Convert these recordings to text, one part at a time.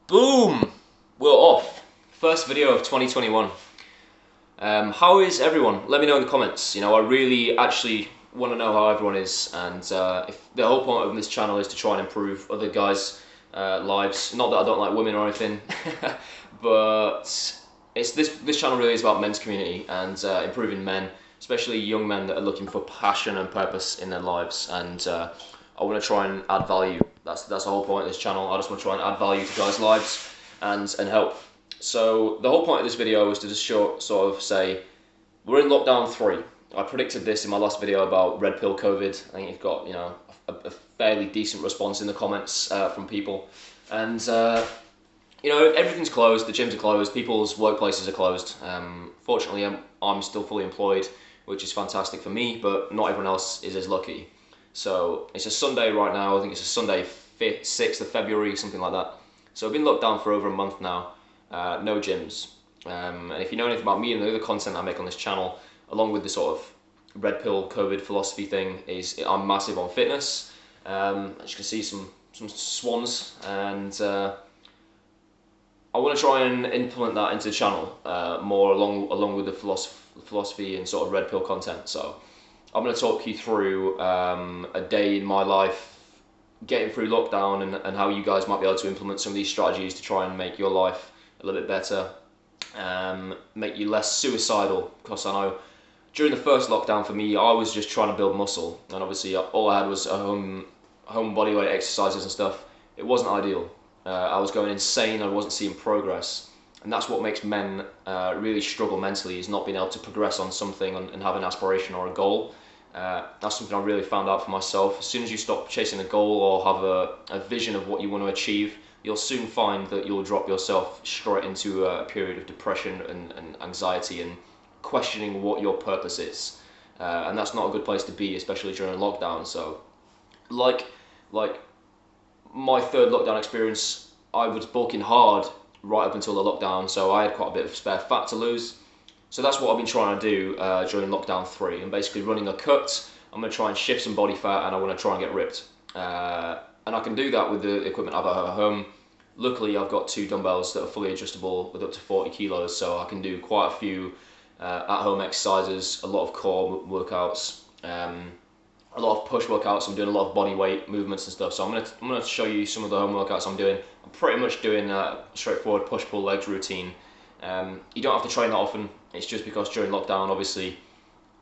Boom! We're off. First video of 2021. How is everyone? Let me know in the comments. You know, I really actually want to know how everyone is, and if the whole point of this channel is to try and improve other guys' lives. Not that I don't like women or anything, but it's this channel really is about men's community and improving men, especially young men that are looking for passion and purpose in their lives. And I want to try and add value. That's the whole point of this channel. I just want to try and add value to guys' lives and help. So the whole point of this video was to just sort of say, we're in lockdown 3. I predicted this in my last video about red pill COVID. I think you've got, you know, a fairly decent response in the comments from people. And you know, everything's closed, the gyms are closed, people's workplaces are closed. Fortunately, I'm still fully employed, which is fantastic for me, but not everyone else is as lucky. So it's a Sunday right now. I think it's a Sunday 6th of February, something like that. So I've been locked down for over a month now. No gyms. And if you know anything about me and the other content I make on this channel, along with the sort of red pill COVID philosophy thing, is I'm massive on fitness. As you can see, some swans, and I want to try and implement that into the channel more along with the philosophy and sort of red pill content. So I'm going to talk you through a day in my life, getting through lockdown, and how you guys might be able to implement some of these strategies to try and make your life a little bit better, make you less suicidal. Because I know during the first lockdown for me, I was just trying to build muscle, and obviously all I had was home bodyweight exercises and stuff. It wasn't ideal. I was going insane. I wasn't seeing progress, and that's what makes men really struggle mentally, is not being able to progress on something and have an aspiration or a goal. That's something I really found out for myself. As soon as you stop chasing a goal or have a vision of what you want to achieve, you'll soon find that you'll drop yourself straight into a period of depression and anxiety and questioning what your purpose is. And that's not a good place to be, especially during lockdown. So, like my third lockdown experience, I was bulking hard right up until the lockdown, so I had quite a bit of spare fat to lose. So that's what I've been trying to do during lockdown 3. I'm basically running a cut. I'm going to try and shift some body fat, and I want to try and get ripped. And I can do that with the equipment I've got at home. Luckily, I've got 2 dumbbells that are fully adjustable with up to 40 kilos, so I can do quite a few at-home exercises, a lot of core workouts, a lot of push workouts. I'm doing a lot of body weight movements and stuff. So I'm gonna show you some of the home workouts I'm doing. I'm pretty much doing a straightforward push-pull legs routine. You don't have to train that often. It's just because during lockdown, obviously,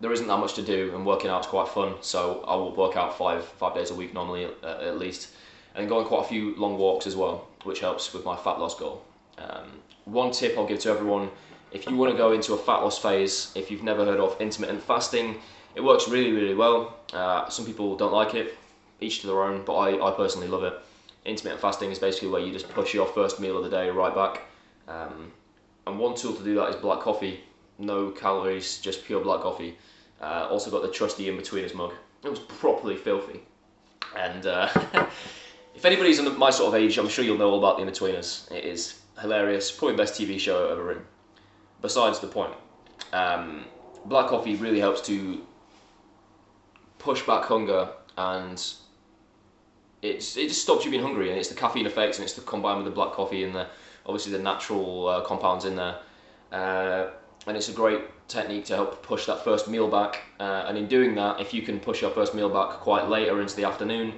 there isn't that much to do, and working out is quite fun. So I will work out five days a week normally, at least, and go on quite a few long walks as well, which helps with my fat loss goal. One tip I'll give to everyone: if you want to go into a fat loss phase, if you've never heard of intermittent fasting, it works really well. Some people don't like it, each to their own, but I personally love it. Intermittent fasting is basically where you just push your first meal of the day right back. And one tool to do that is black coffee. No calories, just pure black coffee. Also got the trusty in-betweeners mug. It was properly filthy. And if anybody's my sort of age, I'm sure you'll know all about the in-betweeners. It is hilarious, probably the best TV show I've ever written. Besides the point, black coffee really helps to push back hunger, and it just stops you being hungry, and it's the caffeine effects, and it's the combined with the black coffee and obviously the natural compounds in there, and it's a great technique to help push that first meal back, and in doing that, if you can push your first meal back quite later into the afternoon,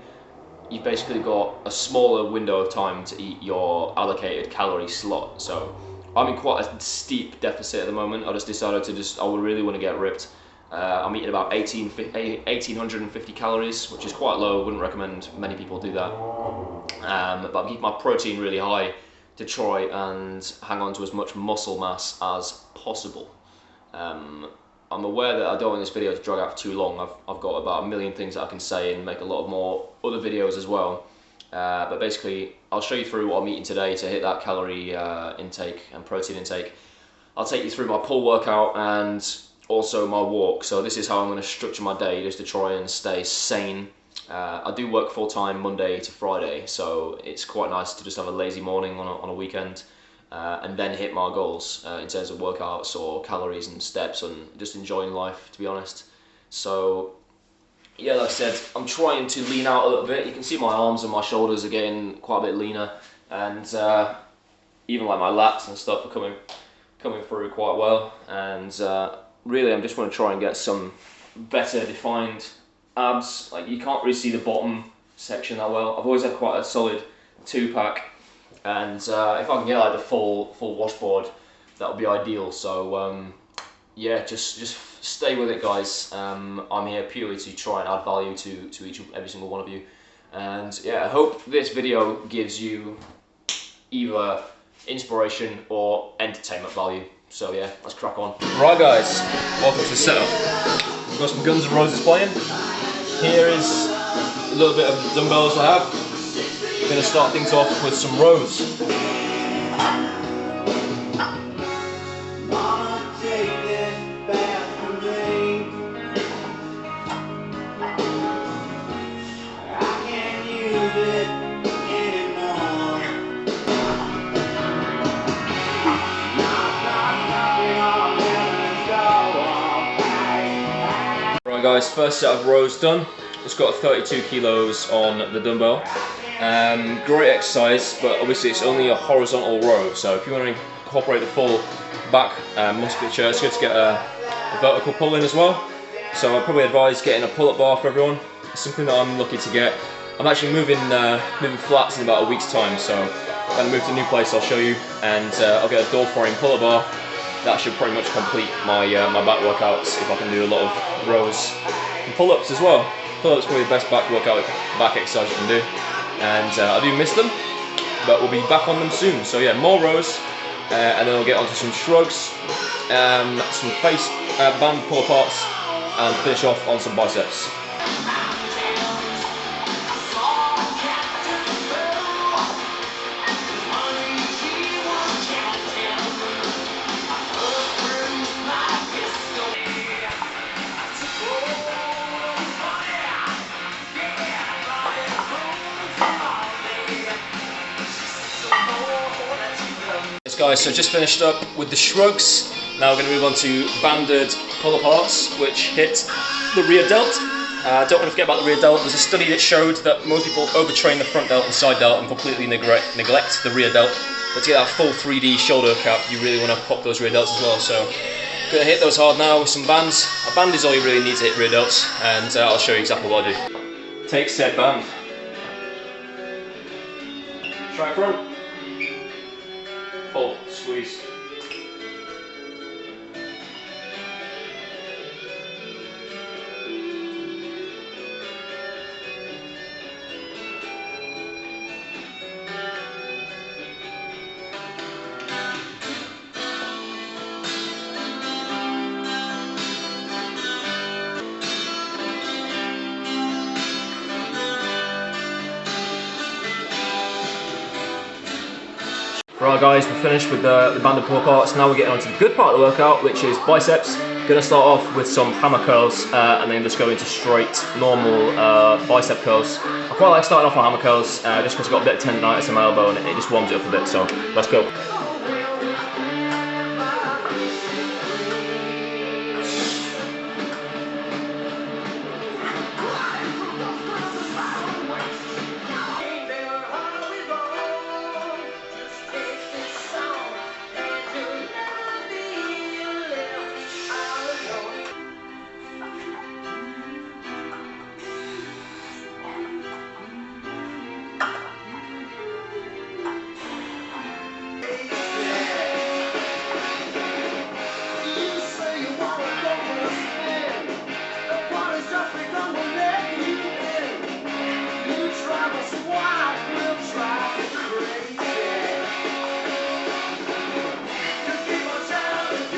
you've basically got a smaller window of time to eat your allocated calorie slot. So I'm in quite a steep deficit at the moment. I just decided I would really want to get ripped. I'm eating about 1,850 calories, which is quite low. Wouldn't recommend many people do that. But I'm keeping my protein really high to try and hang on to as much muscle mass as possible. I'm aware that I don't want this video to drag out for too long. I've got about a million things that I can say and make a lot more other videos as well. But basically, I'll show you through what I'm eating today to hit that calorie intake and protein intake. I'll take you through my pull workout and also my walk. So this is how I'm going to structure my day, just to try and stay sane. I do work full-time Monday to Friday, so it's quite nice to just have a lazy morning on a weekend, and then hit my goals in terms of workouts or calories and steps, and just enjoying life, to be honest. So yeah, like I said, I'm trying to lean out a little bit. You can see my arms and my shoulders are getting quite a bit leaner, and even like my lats and stuff are coming through quite well. And really, I'm just want to try and get some better defined abs. Like, you can't really see the bottom section that well. I've always had quite a solid 2-pack, and if I can get like the full washboard, that would be ideal. So yeah, just stay with it, guys. I'm here purely to try and add value to every single one of you, and yeah, I hope this video gives you either inspiration or entertainment value. So yeah, let's crack on. Right guys, welcome to the setup. We've got some Guns N' Roses playing. Here is a little bit of dumbbells I have. I'm going to start things off with some rows. Right guys, first set of rows done. It's got 32 kilos on the dumbbell. Great exercise, but obviously it's only a horizontal row, so if you want to incorporate the full back musculature, it's good to get a vertical pull in as well. So I'd probably advise getting a pull-up bar for everyone. It's something that I'm lucky to get. I'm actually moving flats in about a week's time, so when I move to a new place I'll show you, and I'll get a door frame pull-up bar. That should pretty much complete my my back workouts if I can do a lot of rows and pull-ups as well. Pull-ups probably the best back exercise you can do, and I do miss them, but we'll be back on them soon. So yeah, more rows, and then we'll get onto some shrugs, some face band pull-aparts, and finish off on some biceps. Guys, so just finished up with the shrugs. Now we're going to move on to banded pull-aparts, which hit the rear delt. Don't want to forget about the rear delt. There's a study that showed that most people overtrain the front delt and side delt and completely neglect the rear delt. But to get that full 3D shoulder cap, you really want to pop those rear delts as well. So going to hit those hard now with some bands. A band is all you really need to hit rear delts, and I'll show you exactly what I do. Take said band. Try front. Pull, squeeze. Right guys, we're finished with the banded pull-aparts. Now we're getting on to the good part of the workout, which is biceps. Going to start off with some hammer curls, and then just go into straight, normal bicep curls. I quite like starting off on hammer curls, just because I've got a bit of tendonitis in my elbow and it just warms it up a bit, so let's go.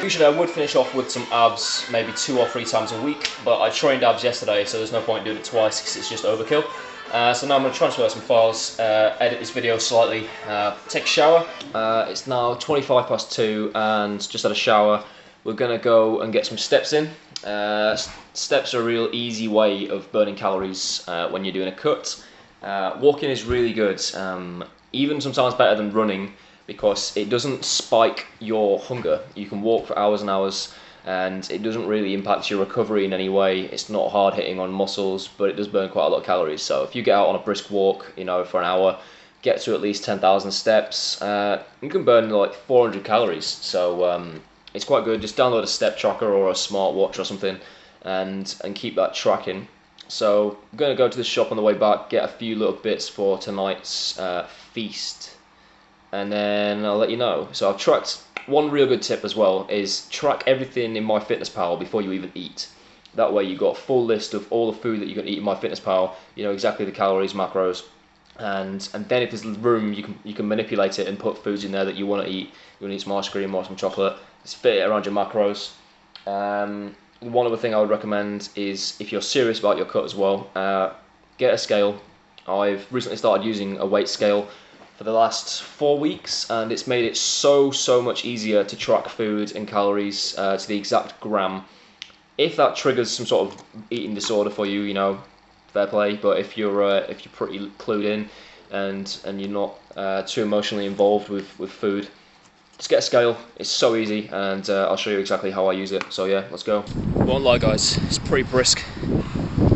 Usually I would finish off with some abs maybe 2 or 3 times a week, but I trained abs yesterday, so there's no point doing it twice because it's just overkill. So now I'm going to transfer some files, edit this video slightly, take a shower. It's now 2 and just had a shower. We're going to go and get some steps in. Steps are a real easy way of burning calories when you're doing a cut. Walking is really good, even sometimes better than running, because it doesn't spike your hunger. You can walk for hours and hours and it doesn't really impact your recovery in any way. It's not hard hitting on muscles, but it does burn quite a lot of calories. So if you get out on a brisk walk, you know, for an hour, get to at least 10,000 steps. You can burn like 400 calories, so it's quite good. Just download a step tracker or a smartwatch or something, and keep that tracking. So I'm going to go to the shop on the way back, get a few little bits for tonight's feast, and then I'll let you know. So I've tracked, one real good tip as well is track everything in MyFitnessPal before you even eat. That way you got a full list of all the food that you can eat in MyFitnessPal. You know exactly the calories, macros, and then if there's room, you can manipulate it and put foods in there that you want to eat. You want to eat some ice cream or some chocolate. Just fit it around your macros. One other thing I would recommend is, if you're serious about your cut as well, get a scale. I've recently started using a weight scale for the last 4 weeks, and it's made it so much easier to track food and calories to the exact gram. If that triggers some sort of eating disorder for you, you know, fair play. But if you're pretty clued in and you're not too emotionally involved with food, just get a scale. It's so easy, and I'll show you exactly how I use it. So yeah, let's go. Won't lie, guys, it's pretty brisk,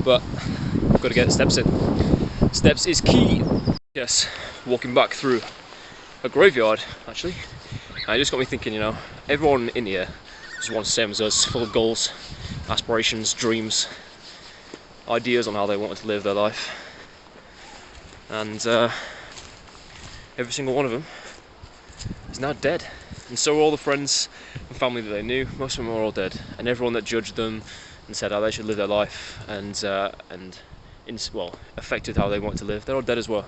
but I've got to get the steps in. Steps is key. Yes, walking back through a graveyard, actually. And it just got me thinking, you know, everyone in here just wants the same as us, full of goals, aspirations, dreams, ideas on how they wanted to live their life. And every single one of them is now dead. And so are all the friends and family that they knew. Most of them are all dead. And everyone that judged them and said how they should live their life and affected how they want to live, they're all dead as well.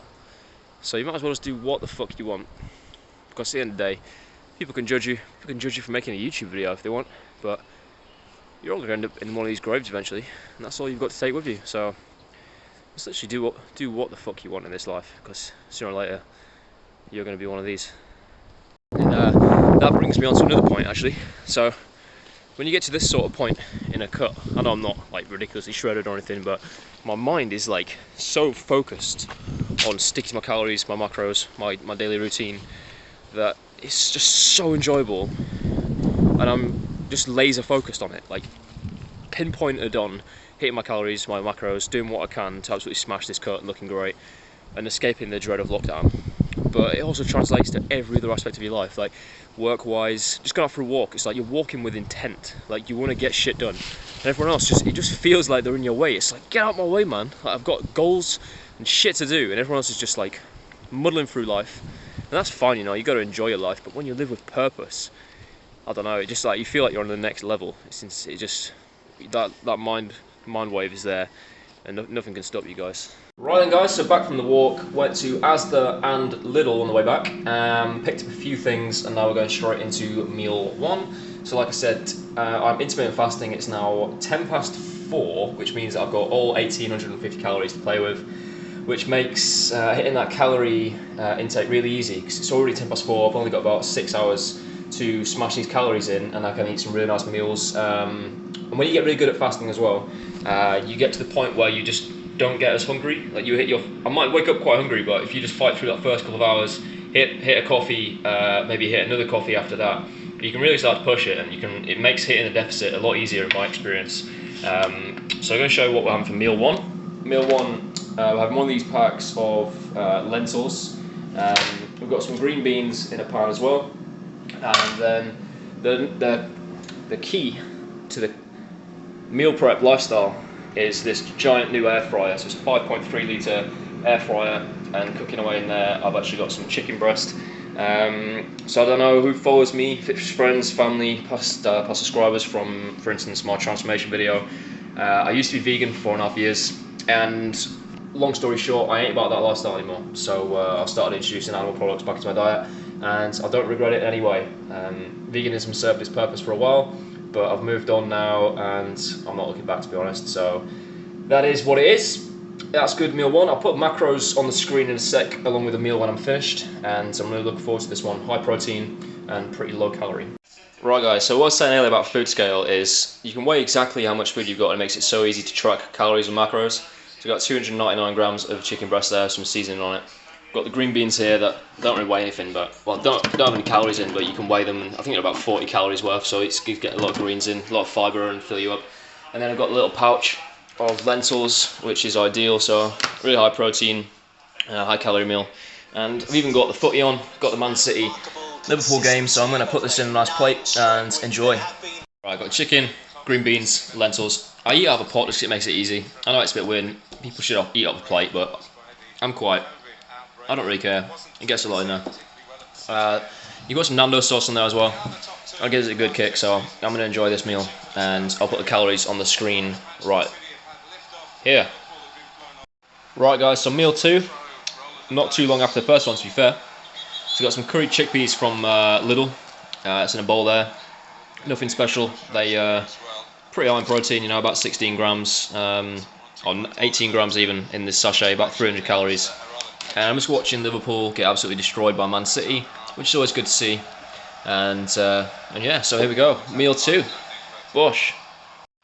So you might as well just do what the fuck you want. Because at the end of the day, people can judge you. People can judge you for making a YouTube video if they want, but you're all going to end up in one of these graves eventually, and that's all you've got to take with you. So just literally do what the fuck you want in this life, because sooner or later you're going to be one of these. And that brings me on to another point, actually. So when you get to this sort of point in a cut, I know I'm not like ridiculously shredded or anything, but my mind is like so focused on sticking to my calories, my macros, my daily routine, that it's just so enjoyable, and I'm just laser focused on it, like pinpointed on hitting my calories, my macros, doing what I can to absolutely smash this cut and looking great, and escaping the dread of lockdown. But it also translates to every other aspect of your life, like work-wise, just going out for a walk. It's like you're walking with intent, like you want to get shit done. And everyone else, it just feels like they're in your way. It's like, get out of my way, man. Like, I've got goals and shit to do, and everyone else is just like muddling through life. And that's fine, you know, you got to enjoy your life. But when you live with purpose, I don't know, it just like you feel like you're on the next level. It just that mind wave is there, and nothing can stop you guys. Right then, guys, so back from the walk, went to Asda and Lidl on the way back, picked up a few things, and now we're going straight into meal one. So like I said, I'm intermittent fasting. It's now 10 past 4, which means I've got all 1,850 calories to play with, which makes hitting that calorie intake really easy, because it's already 10 past 4. I've only got about 6 hours to smash these calories in, and I can eat some really nice meals. And when you get really good at fasting as well, you get to the point where you just don't get as hungry. Like I might wake up quite hungry, but if you just fight through that first couple of hours, hit a coffee, maybe hit another coffee after that, you can really start to push it, and it makes hitting a deficit a lot easier in my experience. So I'm going to show you what we're having for meal one. Meal one, we're having one of these packs of lentils. We've got some green beans in a pan as well, and then the key to the meal prep lifestyle is this giant new air fryer. So it's a 5.3 litre air fryer, and cooking away in there I've actually got some chicken breast. So I don't know who follows me, friends, family, past subscribers from, for instance, my transformation video. I used to be vegan for 4.5 years, and long story short, I ain't about that lifestyle anymore. So I started introducing animal products back into my diet, and I don't regret it in any way. Veganism served its purpose for a while, but I've moved on now, and I'm not looking back, to be honest. So that is what it is. That's good meal one. I'll put macros on the screen in a sec, along with the meal when I'm finished, and I'm really looking forward to this one. High protein and pretty low calorie. Right guys, so what I was saying earlier about food scale is you can weigh exactly how much food you've got, and it makes it so easy to track calories and macros. So we've got 299 grams of chicken breast there, some seasoning on it. Got the green beans here that don't really weigh anything, but well, don't have any calories in, but you can weigh them, and I think they're about 40 calories worth, so it's you get a lot of greens in, a lot of fibre, and fill you up. And then I've got a little pouch of lentils, which is ideal, so really high protein, high calorie meal. And I've even got the footy on, got the Man City Liverpool game, so I'm going to put this in a nice plate and enjoy. Right, I've got chicken, green beans, lentils. I eat out of a pot just because it makes it easy. I know it's a bit weird, people should eat off a plate, but I don't really care. It gets a lot in there. You've got some Nando's sauce on there as well. I'll give it a good kick, so I'm going to enjoy this meal, and I'll put the calories on the screen right here. Right guys, so meal 2, not too long after the first one to be fair. So we've got some curried chickpeas from Lidl, it's in a bowl there, nothing special. They pretty high in protein, you know, about 16 grams, or 18 grams even in this sachet, about 300 calories. And I'm just watching Liverpool get absolutely destroyed by Man City, which is always good to see. And yeah, so here we go, meal 2, Bosh.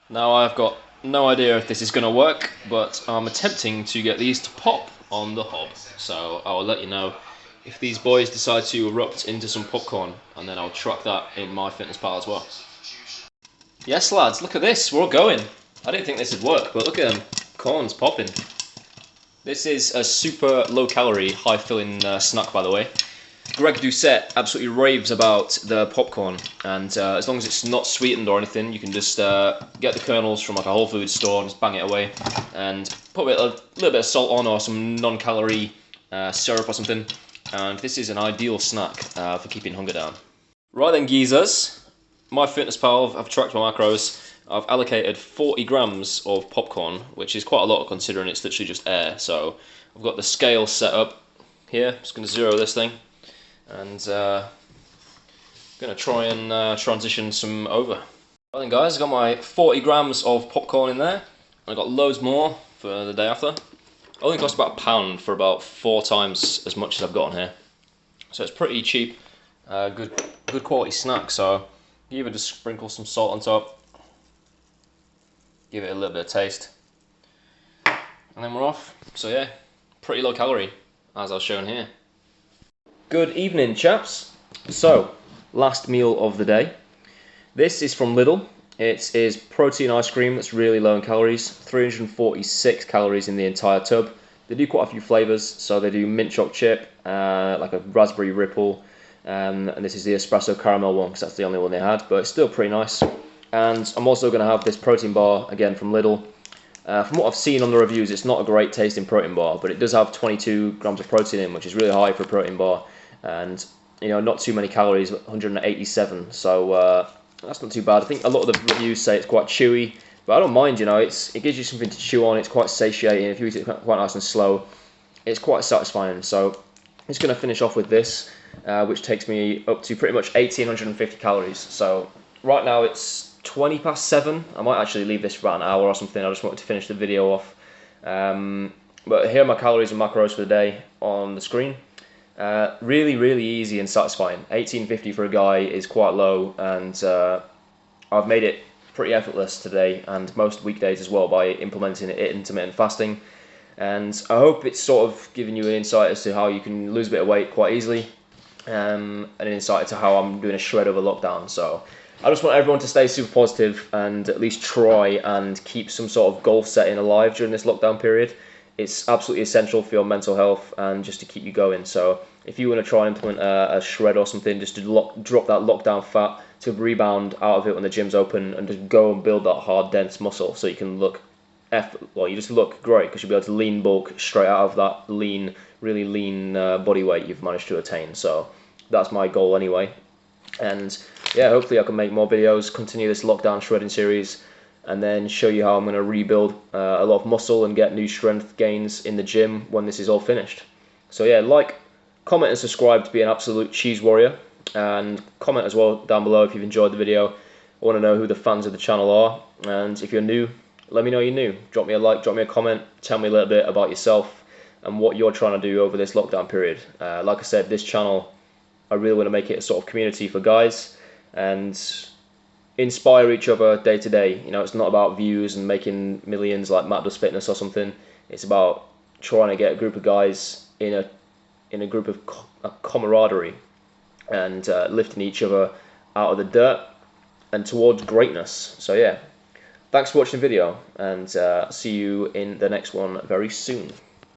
Now I've got no idea if this is going to work, but I'm attempting to get these to pop on the hob. So I will let you know if these boys decide to erupt into some popcorn, and then I'll track that in MyFitnessPal as well. Yes lads, look at this, we're all going. I didn't think this would work, but look at them, corn's popping. This is a super low calorie, high filling snack, by the way. Greg Doucette absolutely raves about the popcorn, and as long as it's not sweetened or anything, you can just get the kernels from like a Whole Foods store and just bang it away, and put a little bit of salt on, or some non-calorie syrup or something, and this is an ideal snack for keeping hunger down. Right then geezers, MyFitnessPal, I've tracked my macros. I've allocated 40 grams of popcorn, which is quite a lot considering it's literally just air. So I've got the scale set up here, just going to zero this thing, and going to try and transition some over. Right then guys, I've got my 40 grams of popcorn in there, and I've got loads more for the day after. Only cost about £1 for about 4 times as much as I've got on here. So it's pretty cheap, good quality snack, so either just sprinkle some salt on top, give it a little bit of taste, and then we're off. So yeah, pretty low calorie, as I've shown here. Good evening chaps. So, last meal of the day. This is from Lidl. It is protein ice cream that's really low in calories, 346 calories in the entire tub. They do quite a few flavours, so they do mint chocolate chip, like a raspberry ripple, and this is the espresso caramel one because that's the only one they had, but it's still pretty nice. And I'm also going to have this protein bar, again from Lidl. From what I've seen on the reviews, it's not a great tasting protein bar, but it does have 22 grams of protein in, which is really high for a protein bar, and you know, not too many calories, 187, so that's not too bad. I think a lot of the reviews say it's quite chewy, but I don't mind, you know, it gives you something to chew on, it's quite satiating. If you eat it quite nice and slow, it's quite satisfying. So I'm just going to finish off with this, which takes me up to pretty much 1850 calories. So right now it's 20 past 7. I might actually leave this for about an hour or something. I just wanted to finish the video off. But here are my calories and macros for the day on the screen. Really easy and satisfying. 1850 for a guy is quite low, and I've made it pretty effortless today and most weekdays as well by implementing intermittent fasting. And I hope it's sort of giving you an insight as to how you can lose a bit of weight quite easily, and an insight into how I'm doing a shred over lockdown. So I just want everyone to stay super positive and at least try and keep some sort of goal setting alive during this lockdown period. It's absolutely essential for your mental health and just to keep you going. So if you want to try and implement a shred or something, just to drop that lockdown fat, to rebound out of it when the gym's open, and just go and build that hard, dense muscle so you can look, you just look great, because you'll be able to lean bulk straight out of that really lean body weight you've managed to attain. So that's my goal anyway. And yeah, hopefully I can make more videos, continue this lockdown shredding series, and then show you how I'm going to rebuild a lot of muscle and get new strength gains in the gym when this is all finished. So yeah, like, comment and subscribe to be an absolute cheese warrior, and comment as well down below if you've enjoyed the video. I want to know who the fans of the channel are, and if you're new, let me know you're new. Drop me a like, drop me a comment, tell me a little bit about yourself and what you're trying to do over this lockdown period. Like I said, this channel, I really want to make it a sort of community for guys and inspire each other day to day. You know, it's not about views and making millions like Matt Does Fitness or something. It's about trying to get a group of guys in a group of camaraderie and lifting each other out of the dirt and towards greatness. So yeah, thanks for watching the video, and see you in the next one very soon.